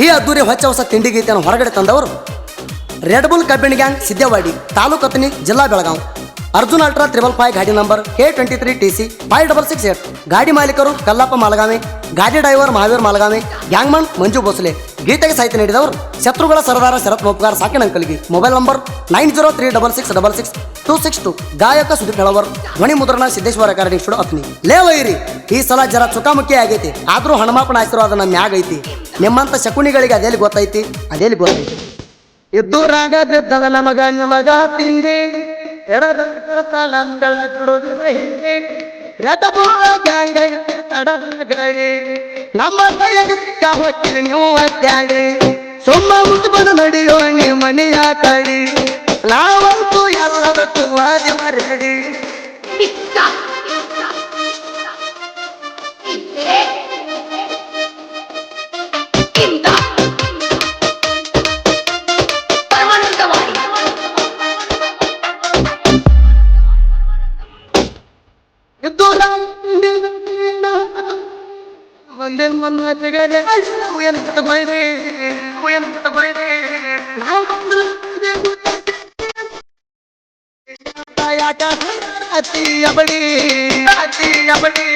ಈ ಅದ್ದೂರಿ ಹೊಚ್ಚ ಹೊಸ ತಿಂಡಿ ಗೀತೆಯನ್ನು ಹೊರಗಡೆ ತಂದವರು ರೆಡ್ ಬುಲ್ ಕಬ್ಬಿಣ ಗ್ಯಾಂಗ್ ಸಿದ್ದೇವಾಡಿ ತಾಲೂಕು ಅತನಿ ಜಿಲ್ಲಾ ಬೆಳಗಾವಿ. ಅರ್ಜುನ್ ಅಲ್ಟ್ರಾ 555 ಗಾಡಿ ನಂಬರ್ K23 TC 5668. ಗಾಡಿ ಮಾಲೀಕರು ಕಲ್ಲಪ್ಪ ಮಾಲಗಾಮಿ, ಗಾಡಿ ಡ್ರೈವರ್ ಮಹಾವೀರ್ ಮಾಲಗಾಮಿ, ಗ್ಯಾಂಗ್ಮನ್ ಮಂಜು ಭೋಸಲೆ. ಗೀತೆಗೆ ಸಾಹಿತ್ಯ ನೀಡಿದವರು ಶತ್ರುಗಳ ಸರದಾರ ಶರತ್ ಮೋಪ್ಗಾರ್ ಸಾಕಿನ ಅಂಕಲ್ಗಿ. Mobile number 9036666262. ಗಾಯಕ ಸುದೀಪ್ ಹೆಳವರ್. ಧ್ವನಿ ಮುದ್ರಣ ಸಿದ್ದೇಶ್ವರ ರೆಕಾರ್ಡಿಂಗ್ ಸ್ಟುಡಿಯೋ ಅತ್ನಿ. ಲೇವೈರಿ ಈ ಸಲ ಜರ ಚುಕಾಮುಖಿ ಆಗೈತಿ, ಆದ್ರೂ ಹನುಮಪ್ಪನ ಆಶೀರ್ವಾದ ನಮ್ಮ ಮ್ಯಾಗ ಐತಿ. ನಿಮ್ಮಂತ ಶಕುನಿಗಳಿಗೆ ಅದೇಲಿ ಗೊತ್ತೈತಿ, ಅದೇಲಿ ಗೊತ್ತೈತಿ. ಇದ್ದು ರಾಗದಿದ್ದದ ನಮಗ ನಮಗ ತಿಂಡಿ ಎಡದ ತಳಂಗಳ ತುಡುದ ಹಿಂದೆ ನಮ್ಮ ಕೈಯಾಗ ಸಿಕ್ಕ ಹೊತ್ತಿರಿ ನೀವು ಅತ್ಯಾಡಿ ಸುಮ್ಮ ಮುಟ್ಕೊಂಡು ನಡೆಯೋ ನೀ ಮನೆಯ ಕಡಿ ನಾವಂತೂ ಎಲ್ಲದಕ್ಕೂ ವಾದಿ ಮರಡಿ. ಒಂದೇ ಮನ್ಮತಿಗರೆ ತಗೊಳ್ಳಿ ಅತಿಯ ಬಡಿ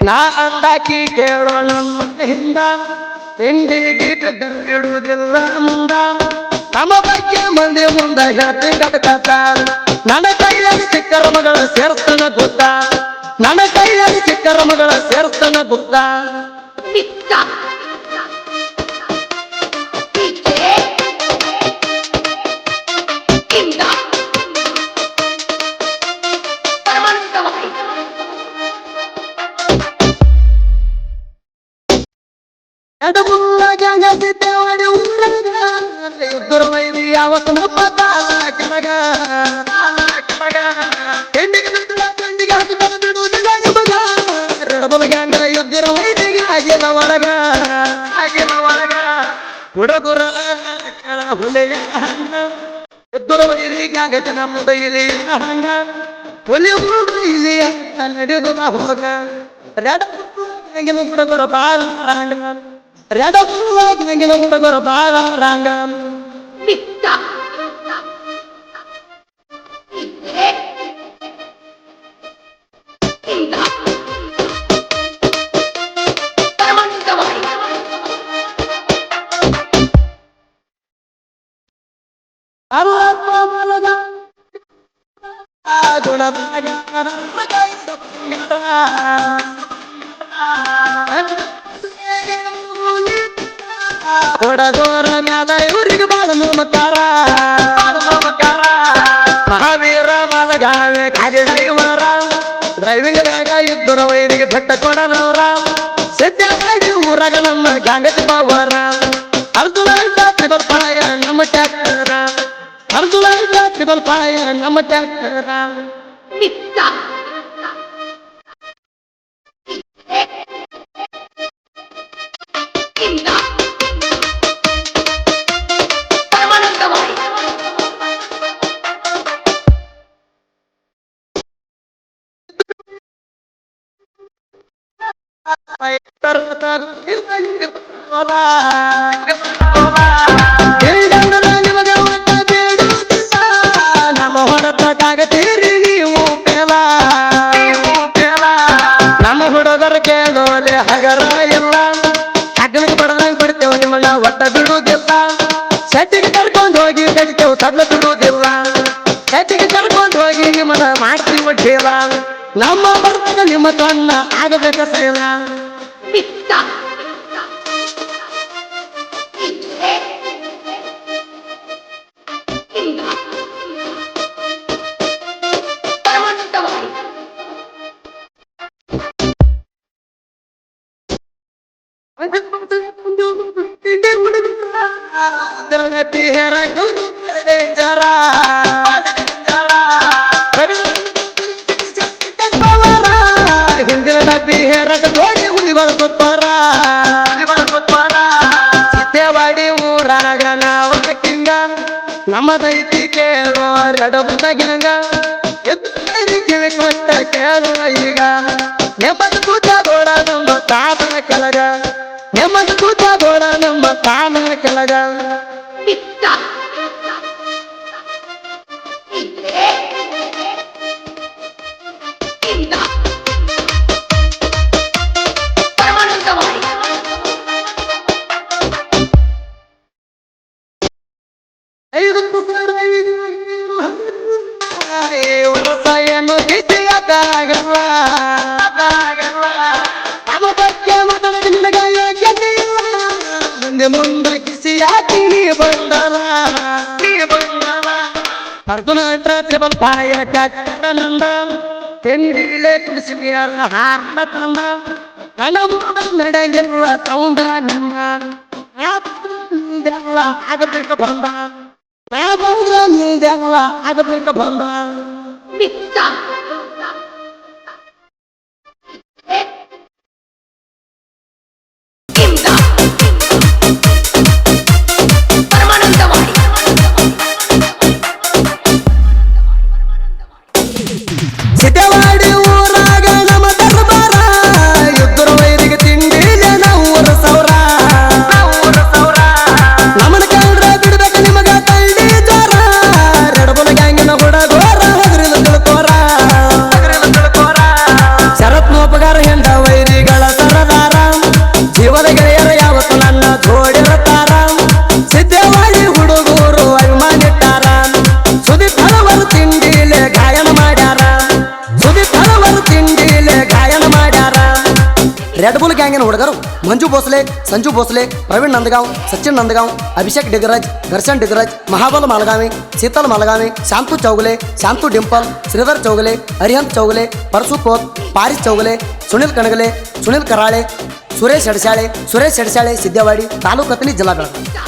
ನಾ ಅಂದಾಕಿ ಕೇಳೋಣ ಹಿಂದ ತಿಂಡಿ ಗೀಟ ಇಡುವುದಿಲ್ಲ ಮುಂದ ನಮ್ಮ ಬಗ್ಗೆ ಮಂದಿ ಮುಂದ ಹೇಳ್ತಿ ಕಟ್ಕತ ನನ್ನ ಕೈಯಲ್ಲಿ ಚಿಕ್ಕರ ಮಗಳ ಸೇರ್ತಾನ ಗೊತ್ತ ನನ್ನ ಕೈಯಲ್ಲಿ ಚಿಕ್ಕರ ಮಗಳ ಸೇರ್ತಾನ ಗೊತ್ತ. ಹುಡುಗರ ಹುಲಿಯ ಎದ್ದುರ ವೈರಿಗಾಗತ್ತೆ ನಮ್ಮ ಬೈಲಿ ಹಂಗ ಹುಲಿ ಇಲಿಯ ನಡೆದು ಹೋಗ ರೆಡ ಹುಡುಗರ ಬಾಳ ರೆಡ ಹುಡುಗರ ಬಾಳ ರಂಗ. ಕೊಡದೋರ ಮ್ಯಾಲ ಇವ್ರಿಗೆ ಬಾಳ ಮಮಕಾರ ಮಹಾವೀರ ಮಾಲಗಾವೆ ಕಾರ್ಯವರ ಡ್ರೈವಿಂಗ್ ದಾಗ ಇದ್ದುರ ವೈರಿಗೆ ಬೆಟ್ಟ ಕೊಡನವರ ಸದ್ಯ ಊರಾಗ ನಮ್ಮ ಗಾಂಗತಿ ಬಾವರ ಅರ್ಜುನ ಟ್ರಿಬಲ್ ಪಾಯ ನಮ್ಮ ಟ್ಯಾಕ್ಟರ ಅರ್ಜುನ ಟ್ರಿಬಲ್ ಪಾಯ ನಮ್ಮ ಟ್ಯಾಕ್ಟರ. ನಮ್ಮ ಹೊರತಾಗತ್ತೀರಿ ನೀವು ನಮ್ಮ ಹುಡುಗರ ಕೇಳೋಲೆ ಹಗರ ಇಲ್ಲ ಹಗ್ಗನಿಗೆ ಬಡದಂಗೆ ಬಿಡ್ತೇವೆ ನಿಮ್ಮನ್ನ ಒಟ್ಟ ಬಿಡುವುದಿಲ್ಲ ಸೆಟ್ಟಿಗೆ ಕರ್ಕೊಂಡು ಹೋಗಿ ಕಡಿತೇವೆ ತಡ್ಲ ಬಿಡುವುದಿಲ್ಲ ಸೆಟ್ಟಿಗೆ ಕರ್ಕೊಂಡು ಹೋಗಿ ನಿಮ್ಮನ್ನ ಮಾಡ್ತೀವಿ ಒಟ್ಟಿಲ್ಲ ನಮ್ಮ ಬರ್ದಾಗ ನಿಮ್ಮ ತೊನ್ನ ಆಗಬೇಕ ಸೇಲ. ಹಿಂದಿನ ಡಬ್ಬಿ ಹೇರಕ ಜೋಡಿ ಹುಲಿಗಳ ಕೊತ್ತಾರ ಸಿದ್ದೇವಾಡಿ ಊರಾಗ ನಾವು ಕಿಂಗ ನಮ್ಮ ದೈತಿ ಕೇಳುವ ರಡಬುತ್ತಂಗ ಎದ್ದು ಕೊಟ್ಟ ಕೇಳುವ ಈಗ ನೆಮ್ಮದಿ ಕೂತ ಗೋಡ ನಮ್ಮ ತಾತನ ಕೆಳಗ ಹೇಮಂತ ಕೂತ ಗೋಡ ನಮ್ಮ ತಾನ ಕೆಳಗ ಏನು ಹಿಡಿಯದಾಗಲ್ಲ ಅದು ಬಗ್ಗೆ ಮಾತನಾಡಿ ನಿನಗೆ ಯೋಗ್ಯತೆಯಿಲ್ಲ ಮುಂದೆ ಮುಂದೆ ಕಿಸಿ ಹಾಕಿ ನೀ ಬಂದರ ಅರ್ಜುನ ಟ್ರಿಬಲ್ ಪಾಯ ನಂದ ತೆಂಡಿಲೆ ಕುಡಿಸಿದೆಯಲ್ಲ ಹಾರ್ದ ತಂದ ನನ್ನ ನಡೆಗಿರುವ ಸೌಂದ ನನ್ನ ಆಗಬೇಕು ಬಂದ ನಿಂದೆಲ್ಲ ಆಗಬೇಕು ಬಂದ ಸಿದ್ದವಾಡಿ ಊರಾಗ ನಮ್ಮ ದರ್ಬಾರ ಯುದ್ಧರ ವೈರಿಗೆ ತಿಂಡಿಲ ನೂರ ಸಾವಿರ ನಮ್ಮನ ಕಂಡ್ರ ಬಿಡ್ಬೇಕ ನಿಮಗ ತಳ್ಳಿ ಜ್ವರ ರೆಡಬುಲ್ ಗ್ಯಾಂಗಿನ ಹುಡುಗೋರ ಹಗರಿನ ತಿಳ್ಕೋರ ಶರತ್ ನೋಪಗಾರ ಹೆಂಡ ವೈರಿಗಳ ಸರದಾರ ಜೀವದ ಗೆಳೆಯರ ಯಾವತ್ತು ನನ್ನ ಜೋಡಿರತಾರ ಸಿದ್ದವಾಡಿ ಹುಡುಗರು ಅಭಿಮಾನಿಟ್ಟಾರ ಸುದೀಪ್ ಹಲವರು ತಿಂಡಿಲೆ ಗಾಯನ ಮಾಡ್ಯಾರ ರೆಡ್ ಬುಲ್ ಗ್ಯಾಂಗಿನ ಹುಡುಗರು ಮಂಜು ಭೋಸ್ಲೆ ಸಂಜು ಭೋಸ್ಲೆ ಪ್ರವೀಣ್ ನಂದಗಾಂವ್ ಸಚಿನ್ ನಂದಗಾಂವ್ ಅಭಿಷೇಕ್ ಡಿಗರಾಜ್ ದರ್ಶನ್ ಡಿಗರಾಜ್ ಮಹಾಬಲ ಮಾಲಗಾವಿ ಶೀತಲ್ ಮಾಲಗಾವಿ ಶಾಂತು ಚೌಗಲೆ ಶಾಂತು ಡಿಂಪಲ್ ಶ್ರೀಧರ್ ಚೌಗಲೆ ಅರಿಹಂತ್ ಚೌಗಲೆ ಪರಸು ಕೋತ್ ಪಾರಿಸ್ ಚೌಗಲೆ ಸುನಿಲ್ ಕಣಗಲೆ ಸುನಿಲ್ ಕರಾಳೆ ಸುರೇಶ್ ಎಡಸಾಳೆ ಸಿದ್ದೇವಾಡಿ ತಾಲೂಕು ಅಥಣಿ ಜಿಲ್ಲಾ ಬೆಳಗಾವಿ